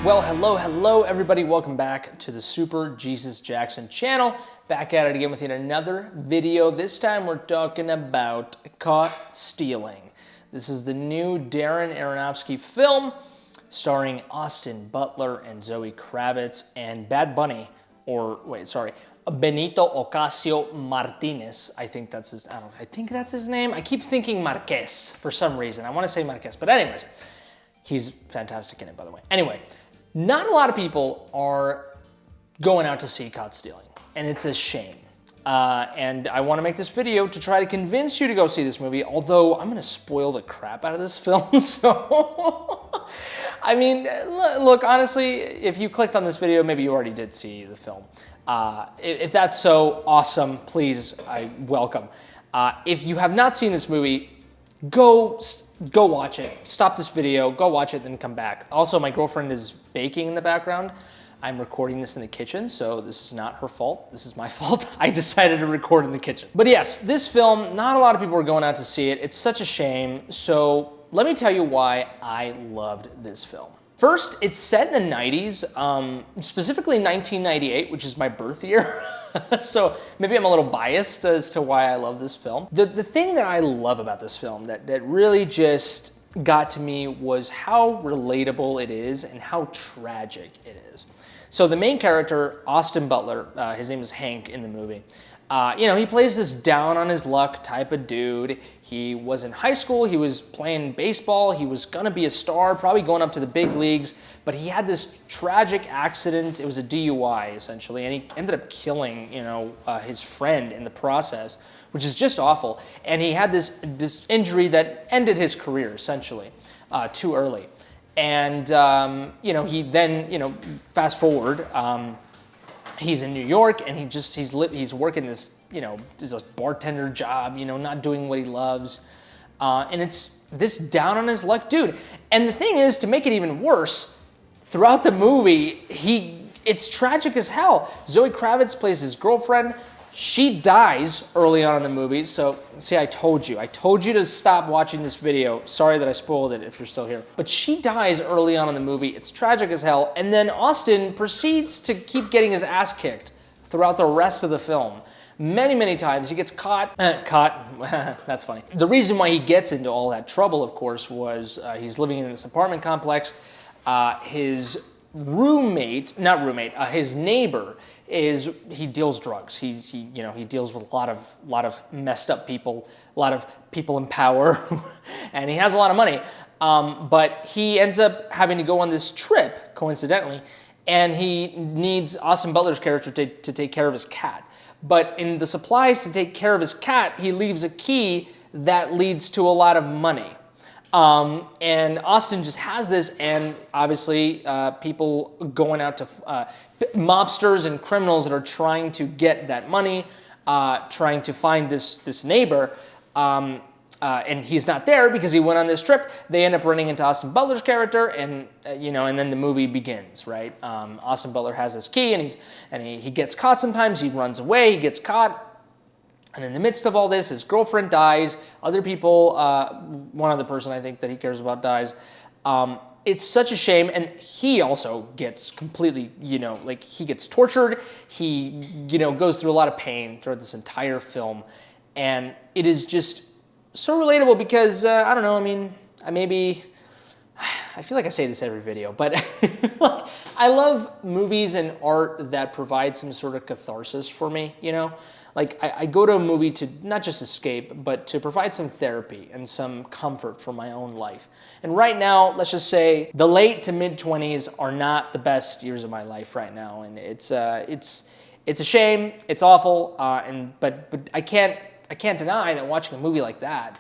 Well, hello everybody. Welcome back to the Super Jesus Jackson channel. Back at it again with yet another video. This time we're talking about Caught Stealing. This is the new Darren Aronofsky film starring Austin Butler and Zoe Kravitz and Bad Bunny, Benito Ocasio Martinez. I think that's his name. I keep thinking Marquez for some reason. I want to say Marquez, but anyways, he's fantastic in it, by the way. Anyway, not a lot of people are going out to see Caught Stealing, and it's a shame. And I want to make this video to try to convince you to go see this movie, although I'm going to spoil the crap out of this film, so... I mean, look, honestly, if you clicked on this video, maybe you already did see the film. If that's so, awesome, please, I welcome. If you have not seen this movie, go watch it. Stop this video, go watch it, then come back. Also, my girlfriend is baking in the background. I'm recording this in the kitchen, so this is not her fault. This is my fault. I decided to record in the kitchen. But yes, this film, not a lot of people are going out to see it. It's such a shame. So let me tell you why I loved this film. First, it's set in the 90s, specifically 1998, which is my birth year. So maybe I'm a little biased as to why I love this film. The thing that I love about this film that really just got to me was how relatable it is and how tragic it is. So the main character, Austin Butler, his name is Hank in the movie. He plays this down on his luck type of dude. He was in high school, he was playing baseball, he was gonna be a star, probably going up to the big leagues, but he had this tragic accident. It was a DUI essentially, and he ended up killing, his friend in the process, which is just awful. And he had this injury that ended his career essentially, too early. And he then, fast forward, he's in New York and he's working this, this bartender job, not doing what he loves. And it's this down on his luck dude. And the thing is, to make it even worse, throughout the movie, it's tragic as hell. Zoe Kravitz plays his girlfriend. She dies early on in the movie. So, see, I told you to stop watching this video. Sorry that I spoiled it if you're still here. But she dies early on in the movie. It's tragic as hell. And then Austin proceeds to keep getting his ass kicked throughout the rest of the film. Many, many times he gets caught, that's funny. The reason why he gets into all that trouble, of course, was he's living in this apartment complex. His his neighbor he deals drugs. He deals with a lot of messed up people, a lot of people in power, and he has a lot of money. But he ends up having to go on this trip, coincidentally, and he needs Austin Butler's character to take care of his cat. But in the supplies to take care of his cat, he leaves a key that leads to a lot of money. And Austin just has this, and obviously people going out to mobsters and criminals that are trying to get that money, trying to find this neighbor, and he's not there because he went on this trip. They end up running into Austin Butler's character, and and then the movie begins, right? Austin Butler has this key, and he gets caught sometimes. He runs away, he gets caught. And in the midst of all this, his girlfriend dies. Other people, one other person I think that he cares about dies. It's such a shame. And he also gets completely, he gets tortured. He, goes through a lot of pain throughout this entire film. And it is just so relatable because, I don't know, I feel like I say this every video, but I love movies and art that provide some sort of catharsis for me, Like, I go to a movie to not just escape, but to provide some therapy and some comfort for my own life. And right now, let's just say the late to mid-20s are not the best years of my life right now. And it's a shame, it's awful, but I can't deny that watching a movie like that,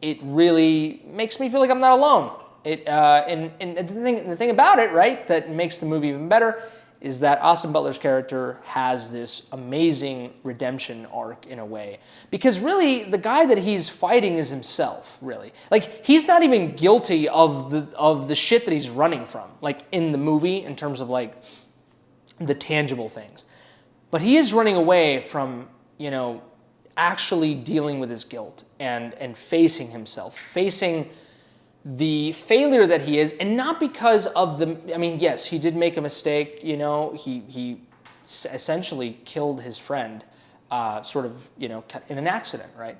it really makes me feel like I'm not alone. And the thing about it, right, that makes the movie even better is that Austin Butler's character has this amazing redemption arc in a way. Because really, the guy that he's fighting is himself, really. Like, he's not even guilty of the shit that he's running from, like, in the movie, in terms of, like, the tangible things. But he is running away from, actually dealing with his guilt and facing himself, facing the failure that he is, and not because of I mean, yes, he did make a mistake, you know, he essentially killed his friend, sort of, you know, in an accident, right?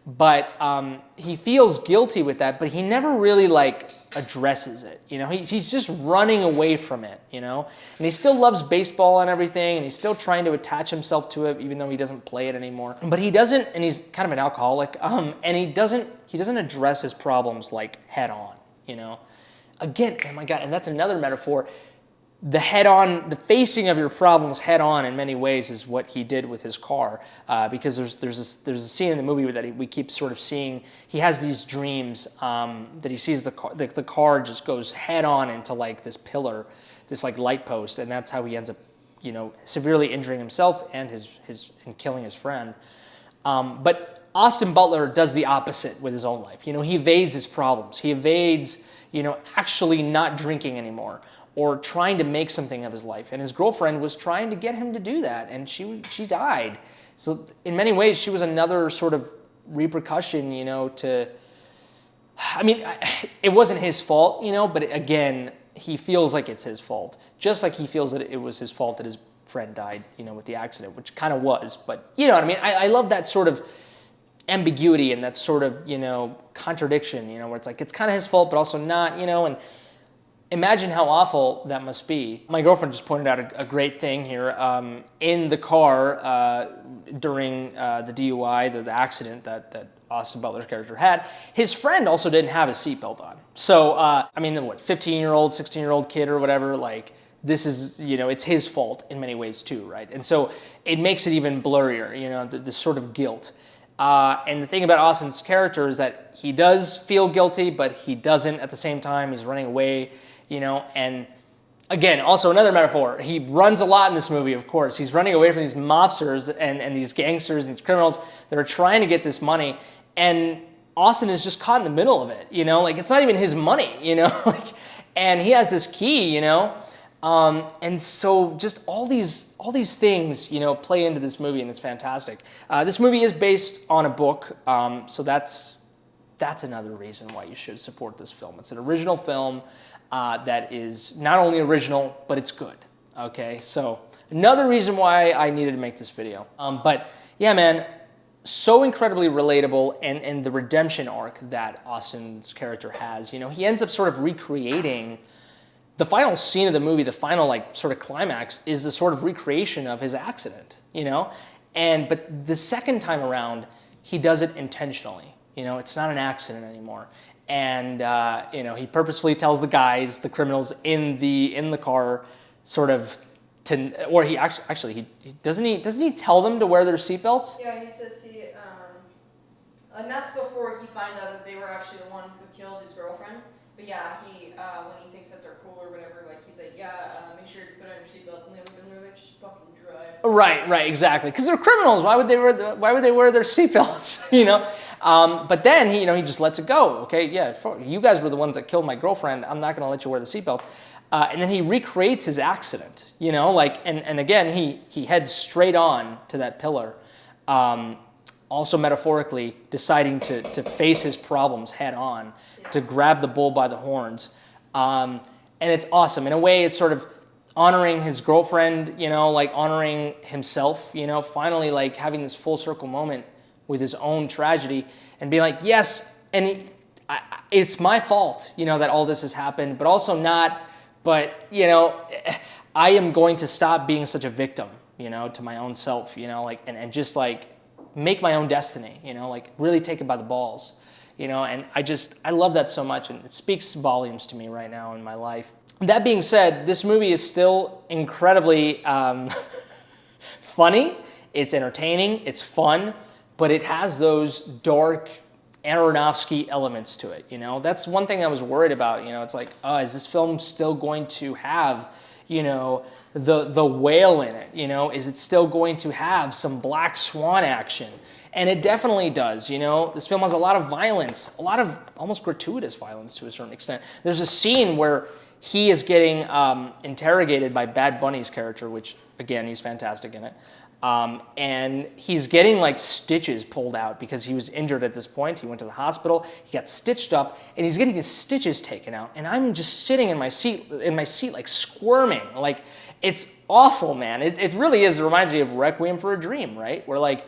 But he feels guilty with that, but he never really like addresses it, you know. He's just running away from it, you know. And he still loves baseball and everything, and he's still trying to attach himself to it, even though he doesn't play it anymore. But he doesn't, and he's kind of an alcoholic, and he doesn't address his problems like head on, you know. Again, oh my God, and that's another metaphor. The facing of your problems head on in many ways is what he did with his car, because there's a scene in the movie that we keep sort of seeing. He has these dreams that he sees the car just goes head on into like this pillar, this like light post, and that's how he ends up, you know, severely injuring himself and and killing his friend. But Austin Butler does the opposite with his own life. You know, he evades his problems. He evades, you know, actually not drinking anymore, or trying to make something of his life. And his girlfriend was trying to get him to do that, and she died. So in many ways, she was another sort of repercussion, you know, I mean, it wasn't his fault, you know, but again, he feels like it's his fault. Just like he feels that it was his fault that his friend died, you know, with the accident, which kind of was. But you know what I mean? I love that sort of ambiguity and that sort of, you know, contradiction, you know, where it's like, it's kind of his fault, but also not, you know, and imagine how awful that must be. My girlfriend just pointed out a great thing here. In the car during the DUI, the accident that Austin Butler's character had, his friend also didn't have his seatbelt on. So, I mean, what, 15-year-old, 16-year-old kid or whatever, like, this is, you know, it's his fault in many ways too, right? And so it makes it even blurrier, you know, this sort of guilt. And the thing about Austin's character is that he does feel guilty, but he doesn't at the same time. He's running away, you know, and again, also another metaphor. He runs a lot in this movie, of course. He's running away from these mobsters and these gangsters and these criminals that are trying to get this money, and Austin is just caught in the middle of it, you know, like it's not even his money, you know, like, and he has this key, you know, and so just all these things, you know, play into this movie, and it's fantastic. This movie is based on a book, so that's another reason why you should support this film. It's an original film that is not only original, but it's good, okay? So another reason why I needed to make this video. But yeah, man, so incredibly relatable, and the redemption arc that Austin's character has, you know, he ends up sort of recreating the final scene of the movie. The final like sort of climax is the sort of recreation of his accident, you know? But the second time around, he does it intentionally. You know, it's not an accident anymore. And, you know, he purposefully tells the guys, the criminals in the car, sort of or he actually doesn't he tell them to wear their seatbelts? Yeah, he says and that's before he finds out that they were actually the one who killed his girlfriend. But yeah, when he thinks that they're cool or whatever, like he's like, yeah, make sure to put on your seatbelts, and they're like, just fucking drive. Right, exactly. Because they're criminals. Why would they wear their seatbelts? You know. But then he just lets it go. Okay, yeah, you guys were the ones that killed my girlfriend. I'm not going to let you wear the seatbelt. And then he recreates his accident. You know, like, and again, he heads straight on to that pillar. Also metaphorically deciding to face his problems head on, to grab the bull by the horns. And it's awesome. In a way, it's sort of honoring his girlfriend, you know, like honoring himself, you know, finally like having this full circle moment with his own tragedy and being like, yes, and it's my fault, you know, that all this has happened, but also not, but, you know, I am going to stop being such a victim, you know, to my own self, you know, like, and just like make my own destiny, you know, like really take it by the balls, you know, and I love that so much, and it speaks volumes to me right now in my life. That being said, this movie is still incredibly funny, it's entertaining, it's fun, but it has those dark Aronofsky elements to it, you know? That's one thing I was worried about, you know? It's like, is this film still going to have, you know, the whale in it, you know? Is it still going to have some black swan action? And it definitely does, you know? This film has a lot of violence, a lot of almost gratuitous violence to a certain extent. There's a scene where he is getting interrogated by Bad Bunny's character, which, again, he's fantastic in it. And he's getting like stitches pulled out because he was injured at this point. He went to the hospital, he got stitched up, and he's getting his stitches taken out. And I'm just sitting in my seat like squirming. Like, it's awful, man. It really is. It reminds me of Requiem for a Dream, right? Where like,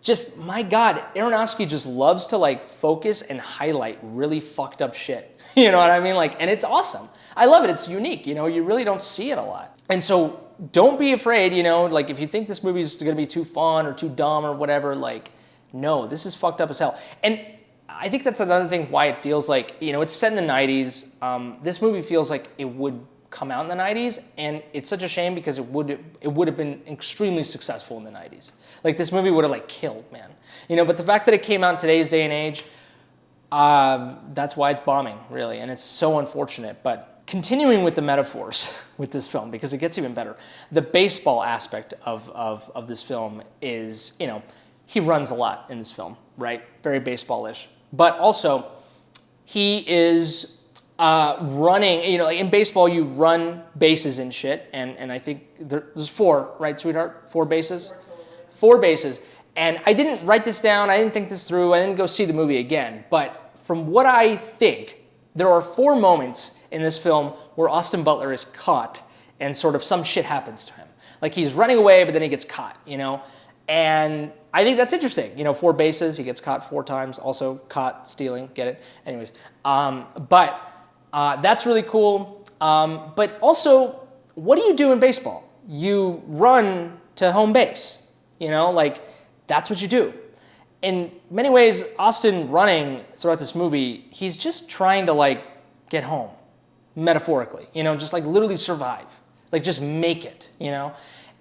just, my God, Aronofsky just loves to like focus and highlight really fucked up shit. You know what I mean? Like, and it's awesome. I love it. It's unique. You know, you really don't see it a lot. And so don't be afraid, you know, like if you think this movie is going to be too fun or too dumb or whatever, like, no, this is fucked up as hell. And I think that's another thing why it feels like, you know, it's set in the 90s. This movie feels like it would come out in the 90s, and it's such a shame because it would have been extremely successful in the 90s. Like, this movie would have like killed, man. You know, but the fact that it came out in today's day and age, that's why it's bombing, really, and it's so unfortunate. But continuing with the metaphors with this film, because it gets even better, the baseball aspect of this film is, you know, he runs a lot in this film, right? Very baseball-ish. But also, he is running, you know, in baseball you run bases and shit, and I think there's 4, right, sweetheart? 4 bases? 4 bases. And I didn't write this down, I didn't think this through, I didn't go see the movie again, but from what I think, there are 4 moments in this film where Austin Butler is caught and sort of some shit happens to him. Like, he's running away, but then he gets caught, you know? And I think that's interesting. You know, 4 bases, he gets caught 4 times, also caught stealing, get it? Anyways, but that's really cool. But also, what do you do in baseball? You run to home base, you know? Like, that's what you do. In many ways, Austin running throughout this movie, he's just trying to, like, get home, metaphorically, you know, just like literally survive, like just make it, you know.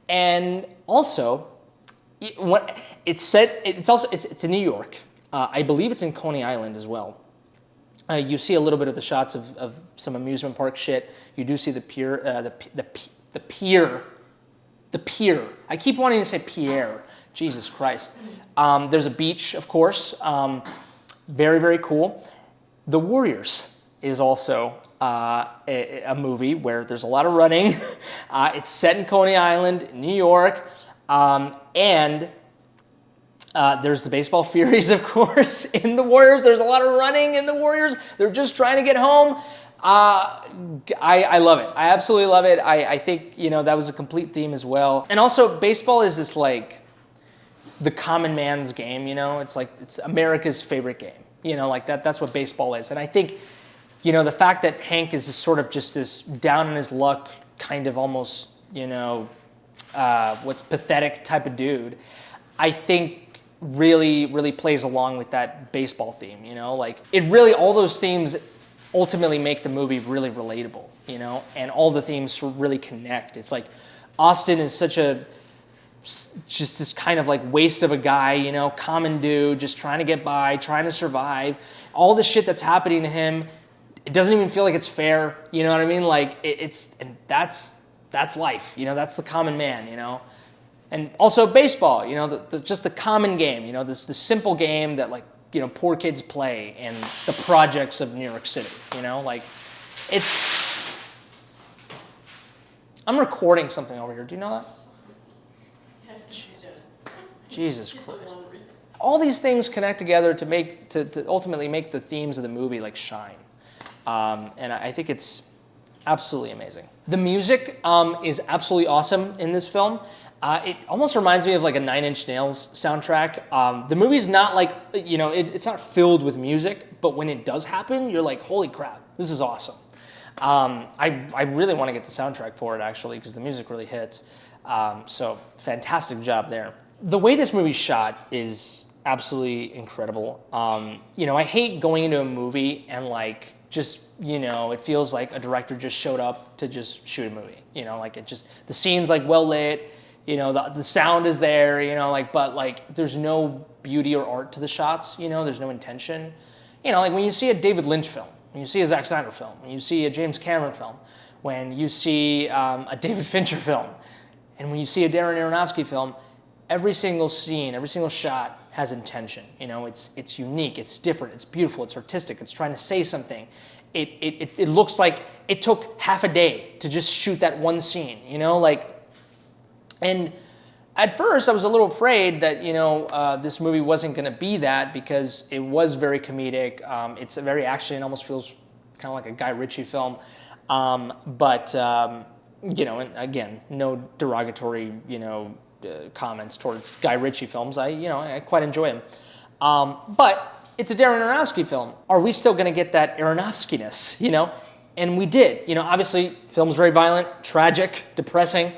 And also, it's in New York. I believe it's in Coney Island as well. You see a little bit of the shots of some amusement park shit. You do see the pier, the pier. I keep wanting to say Pierre. Jesus Christ. There's a beach, of course. Very, very cool. The Warriors is also a movie where there's a lot of running. It's set in Coney Island, New York. And there's the baseball Furies, of course, in the Warriors. There's a lot of running in the Warriors. They're just trying to get home. I love it. I absolutely love it. I think, you know, that was a complete theme as well. And also, baseball is this, like, the common man's game, you know? It's like, it's America's favorite game. You know, like that's what baseball is. And I think, you know, the fact that Hank is sort of just this down on his luck, kind of almost, you know, what's pathetic type of dude, I think really, really plays along with that baseball theme, you know? Like, it really, all those themes ultimately make the movie really relatable, you know? And all the themes really connect. It's like, Austin is such a, just this kind of like waste of a guy, you know, common dude, just trying to get by, trying to survive. All the shit that's happening to him, it doesn't even feel like it's fair, you know what I mean? Like, and that's life, you know, that's the common man, you know? And also baseball, you know, just the common game, you know, the simple game that, like, you know, poor kids play in the projects of New York City, you know? Like, I'm recording something over here, do you know that? Jesus Christ. All these things connect together to ultimately make the themes of the movie like shine. And I think it's absolutely amazing. The music is absolutely awesome in this film. It almost reminds me of like a Nine Inch Nails soundtrack. The movie's not like, you know, it's not filled with music, but when it does happen, you're like, holy crap, this is awesome. I really want to get the soundtrack for it, actually, because the music really hits. So fantastic job there. The way this movie's shot is absolutely incredible. You know, I hate going into a movie and like just, you know, it feels like a director just showed up to just shoot a movie. You know, like the scene's like well lit, you know, the sound is there, you know, like, but like there's no beauty or art to the shots, you know, there's no intention. You know, like when you see a David Lynch film, when you see a Zack Snyder film, when you see a James Cameron film, when you see a David Fincher film, and when you see a Darren Aronofsky film, every single scene, every single shot has intention. You know, it's unique, it's different, it's beautiful, it's artistic, it's trying to say something. It looks like it took half a day to just shoot that one scene, you know, like, and At first, I was a little afraid that, this movie wasn't going to be that because it was very comedic. It's a very action. It almost feels kind of like a Guy Ritchie film. But and again, no derogatory, comments towards Guy Ritchie films. I quite enjoy him. But it's a Darren Aronofsky film. Are we still going to get that Aronofsky-ness, And we did. Obviously, film's very violent, tragic, depressing.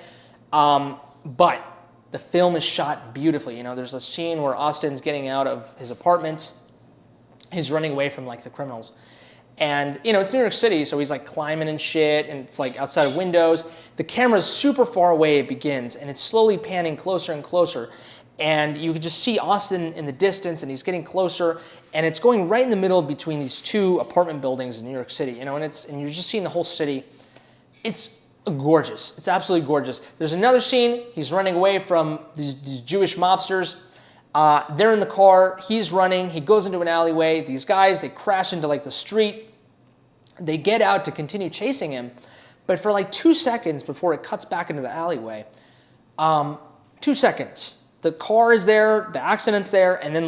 But the film is shot beautifully. There's a scene where Austin's getting out of his apartment. He's running away from, the criminals. And, it's New York City, so he's, climbing and shit, and it's, outside of windows. The camera's super far away, it begins, and it's slowly panning closer and closer. And you can just see Austin in the distance, and he's getting closer, and it's going right in the middle between these two apartment buildings in New York City, and you're just seeing the whole city. It's gorgeous. It's absolutely gorgeous. There's another scene. He's running away from these Jewish mobsters. They're in the car. He's running. He goes into an alleyway. These guys, they crash into the street. They get out to continue chasing him. But for 2 seconds before it cuts back into the alleyway, 2 seconds, the car is there, the accident's there, and then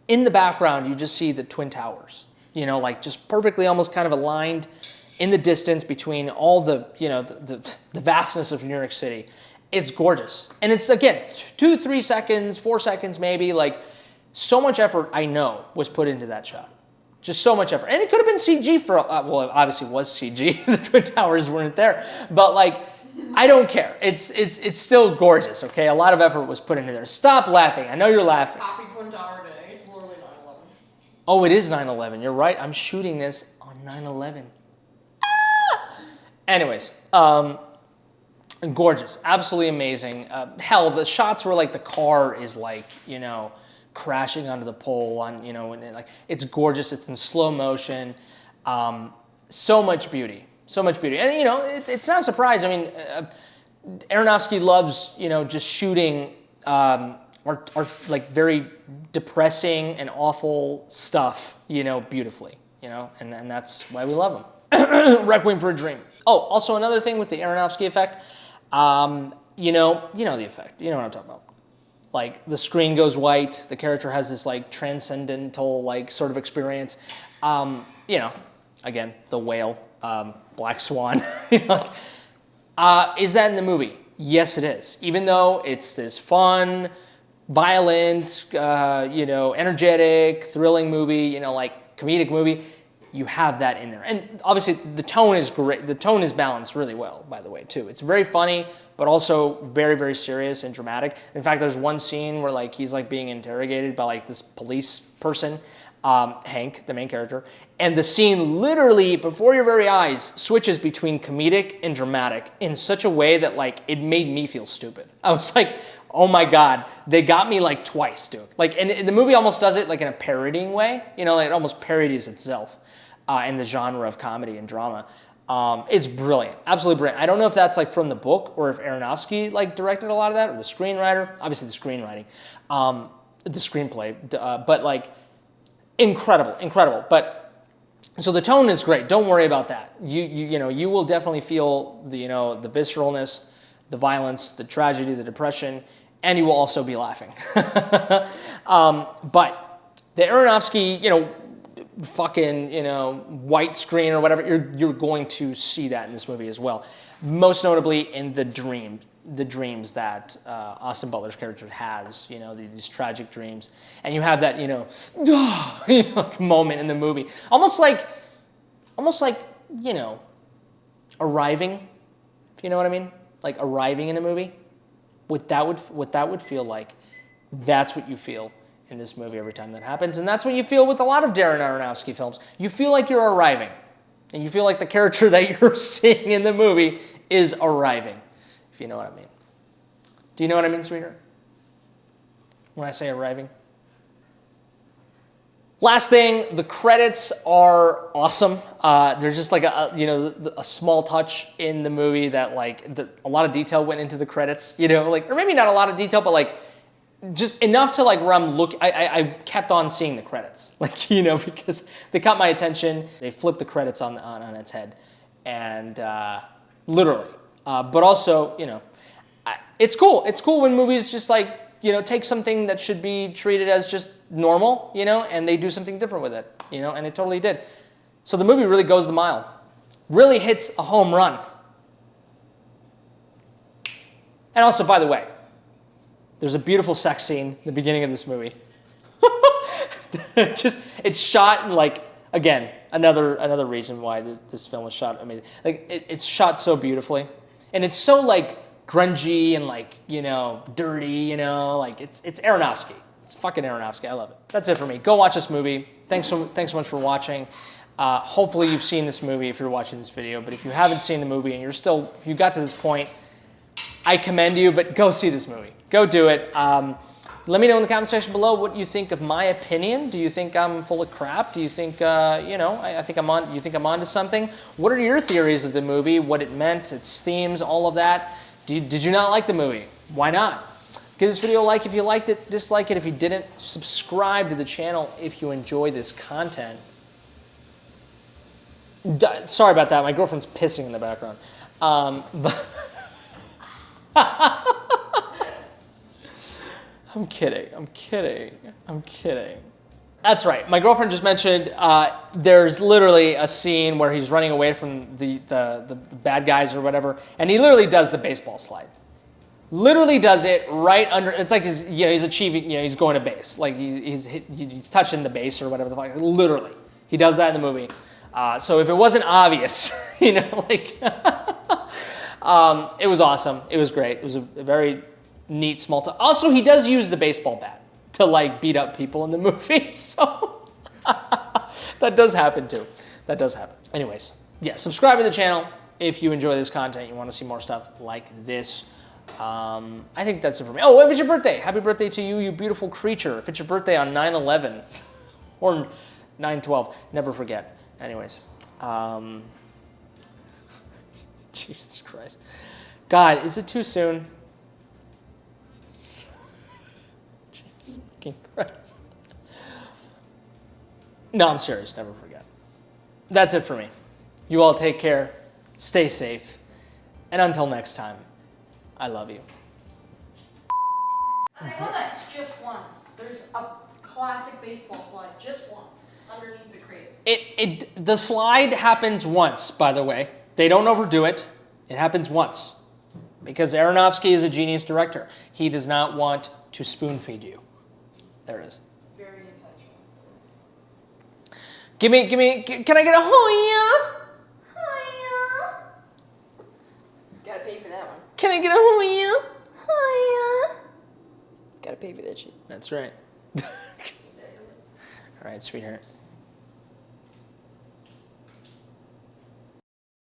in the background, you just see the Twin Towers, just perfectly almost kind of aligned in the distance between all the vastness of New York City. It's gorgeous. And it's, again, 2, 3 seconds, 4 seconds maybe. So much effort, I know, was put into that shot. Just so much effort. And it could have been CG for, well, it obviously was CG. The Twin Towers weren't there. But, I don't care. It's still gorgeous, okay? A lot of effort was put into there. Stop laughing. I know you're laughing. Happy Twin Tower Day. It's literally 9/11. Oh, it is 9/11. You're right. I'm shooting this on 9/11. Anyways, gorgeous, absolutely amazing. Hell, the shots where the car is crashing onto the pole and it's gorgeous. It's in slow motion. So much beauty, and it's not a surprise. I mean, Aronofsky loves just shooting or very depressing and awful stuff beautifully, and that's why we love him. Requiem for a Dream. Oh, also another thing with the Aronofsky effect, you know the effect. You know what I'm talking about. The screen goes white. The character has this transcendental sort of experience. Again, the whale, Black Swan. Is that in the movie? Yes, it is. Even though it's this fun, violent, energetic, thrilling movie, comedic movie. You have that in there. And obviously the tone is great. The tone is balanced really well, by the way, too. It's very funny, but also very, very serious and dramatic. In fact, there's one scene where he's being interrogated by this police person, Hank, the main character. And the scene literally, before your very eyes, switches between comedic and dramatic in such a way that it made me feel stupid. I was like, oh my God, they got me twice, dude. And the movie almost does it in a parodying way. It almost parodies itself. In the genre of comedy and drama. It's brilliant, absolutely brilliant. I don't know if that's like from the book or if Aronofsky like directed a lot of that, or the screenwriter. Obviously the screenwriting, the screenplay, but like incredible. But so the tone is great. Don't worry about that. You will definitely feel the the visceralness, the violence, the tragedy, the depression, and you will also be laughing. But the Aronofsky, fucking, white screen or whatever, you're going to see that in this movie as well. Most notably in the dreams that Austin Butler's character has, these tragic dreams. And you have that, moment in the movie. Almost like, arriving, if you know what I mean? Like arriving in a movie. What that would feel like, that's what you feel in this movie every time that happens. And that's what you feel with a lot of Darren Aronofsky films. You feel like you're arriving. And you feel like the character that you're seeing in the movie is arriving, if you know what I mean. Do you know what I mean, sweetheart? When I say arriving? Last thing, the credits are awesome. They're just like a small touch in the movie that a lot of detail went into the credits, or maybe not a lot of detail, but just enough to where I'm looking. I kept on seeing the credits, because they caught my attention. They flipped the credits on its head, and literally, but also, it's cool. It's cool when movies just like, take something that should be treated as just normal, and they do something different with it, and it totally did. So the movie really goes the mile. Really hits a home run. And also, by the way, there's a beautiful sex scene in the beginning of this movie. It's shot in like, again, another reason why this film was shot amazing. Like it's shot so beautifully, and it's so like grungy and like dirty. Like it's Aronofsky. It's fucking Aronofsky. I love it. That's it for me. Go watch this movie. Thanks so much for watching. Hopefully you've seen this movie if you're watching this video. But if you haven't seen the movie and you got to this point, I commend you. But go see this movie. Go do it. Let me know in the comment section below what you think of my opinion. Do you think I'm full of crap? Do you think, I think I'm on? You think I'm onto something? What are your theories of the movie? What it meant, its themes, all of that? Did you not like the movie? Why not? Give this video a like if you liked it. Dislike it if you didn't. Subscribe to the channel if you enjoy this content. Sorry about that. My girlfriend's pissing in the background. I'm kidding. That's right. My girlfriend just mentioned there's literally a scene where he's running away from the bad guys or whatever, and he literally does the baseball slide. Literally does it right under. It's like he's achieving. He's going to base. Like he's touching the base or whatever the fuck. Literally, he does that in the movie. So if it wasn't obvious, like it was awesome. It was great. It was a very neat small talk. Also, he does use the baseball bat to like beat up people in the movie. So that does happen too. That does happen. Anyways, yeah, subscribe to the channel if you enjoy this content. You want to see more stuff like this. I think that's it for me. Oh, if it's your birthday, happy birthday to you, you beautiful creature. If it's your birthday on 9/11 or 9/12, never forget. Anyways, Jesus Christ. God, is it too soon? Jesus fucking Christ. No, I'm serious. Never forget. That's it for me. You all take care. Stay safe. And until next time, I love you. And I love that it's just once. There's a classic baseball slide just once underneath the crates. The slide happens once, by the way. They don't overdo it. It happens once. Because Aronofsky is a genius director. He does not want to spoon feed you. There it is. Very intentional. Can I get a hoya? Hiya. Gotta pay for that one. Can I get a hoya? Hiya. Gotta pay for that shit. That's right. All right, sweetheart.